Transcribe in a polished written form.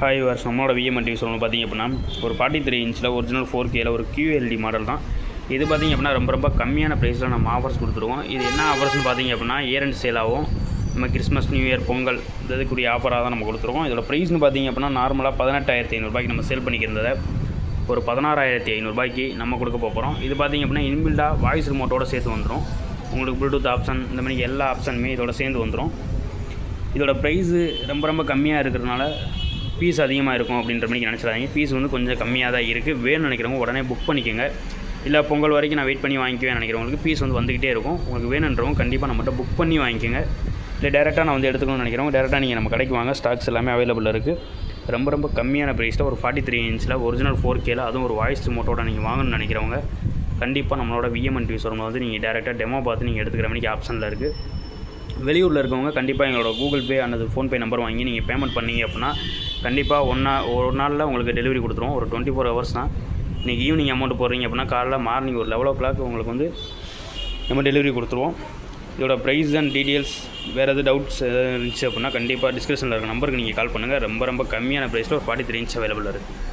Hi Wars, நம்மளோட விஎம்என் TV சொல்லணும் பார்த்திங்க அப்படின்னா ஒரு 43 இன்ச்சில் ஒரிஜினல் 4Kல ஒரு QLD மாடல் தான். இது பார்த்திங்க அப்படின்னா ரொம்ப கம்மியான ப்ரைஸில் நம்ம ஆஃபர்ஸ் கொடுத்துருவோம். இது என்ன ஆஃபர்ஸ்னு பார்த்திங்க அப்படின்னா இயர் அண்ட் சேல் ஆகும். நம்ம கிறிஸ்மஸ், நியூ இயர், பொங்கல் இதுக்குரிய ஆஃபராக தான் நம்ம கொடுத்துருவோம். இதோட ப்ரைஸ்னு பார்த்திங்க அப்படின்னா நார்மலாக 18,500 நம்ம சேல் பண்ணிக்கிறத ஒரு 16,500 நம்ம கொடுக்க போகிறோம். இது பார்த்திங்க அப்படின்னா இன்பில்டாக வாய்ஸ் ரிமோட்டோட சேர்த்து வந்துடும். உங்களுக்கு ப்ளூடூத் ஆப்ஷன் இந்த மாதிரி எல்லா ஆப்ஷனுமே இதோட சேர்ந்து வந்துடும். இதோட ப்ரைஸு ரொம்ப கம்மியாக இருக்கிறதுனால ஃபீஸ் அதிகமாக இருக்கும் அப்படின்ற மாதிரி நினச்சிடாதீங்க. ஃபீஸ் வந்து கொஞ்சம் கம்மியாக தான் இருக்குது. வேணும்னு நினைக்கிறவங்க உடனே புக் பண்ணிக்கோங்க. இல்லை பொங்கல் வரைக்கும் நான் வெயிட் பண்ணி வாங்கிக்குவேன் நினைக்கிறவங்களுக்கு ஃபீஸ் வந்து வந்துக்கிட்டே இருக்கும். உங்களுக்கு வேணுன்றவங்க கண்டிப்பாக நம்மகிட்ட புக் பண்ணி வாங்கிக்கோங்க. இல்லை டேரெக்டாக நான் வந்து எடுத்துக்கணும்னு நினைக்கிறவங்க டேரெக்டாக நீங்கள் நம்ம கடைக்கு வாங்க. ஸ்டாக்ஸ் எல்லாமே அவைலபிள் இருக்குது. ரொம்ப கம்மியான ப்ரைஸில் ஒரு 43 இன்ச்சில் ஒரிஜினல் 4Kல அதுவும் ஒரு வாய்ஸ் ரிமோட்டோட நீங்கள் வாங்கணும்னு நினைக்கிறவங்க கண்டிப்பாக நம்மளோட விஎம்என் டிவி ஷோரூமில் வந்து நீங்கள் டேரெக்டாக டெமோ பார்த்து நீங்கள் எடுத்துக்கிற மாதிரி ஆப்ஷனில் இருக்குது. வெளியூரில் இருக்கவங்க கண்டிப்பாக எங்களோட கூகுள் பே அல்லது ஃபோன்பே நம்பர் வாங்கி நீங்கள் பேமெண்ட் பண்ணீங்க அப்படின்னா கண்டிப்பாக ஒரு நாளில் உங்களுக்கு டெலிவரி கொடுத்துருவோம். ஒரு 24 ஹவர்ஸ் தான். இன்றைக்கி ஈவினிங் அமௌண்ட் போடுறீங்க அப்படின்னா காலைல மார்னிங் ஒரு 11 o'clock உங்களுக்கு வந்து நம்ம டெலிவரி கொடுத்துருவோம். இதோட ப்ரைஸ் அண்ட் டீட்டெயில்ஸ் வேறு எதாவது டவுட்ஸ் எதாவது இருந்துச்சு அப்படின்னா கண்டிப்பாக டிஸ்கிரிப்ஷனில் இருக்க நம்பருக்கு நீங்கள் கால் பண்ணுங்கள். ரொம்ப கம்மியான ப்ரைஸில் ஒரு 43 இன்ச் அவைலபிள் இருக்குது.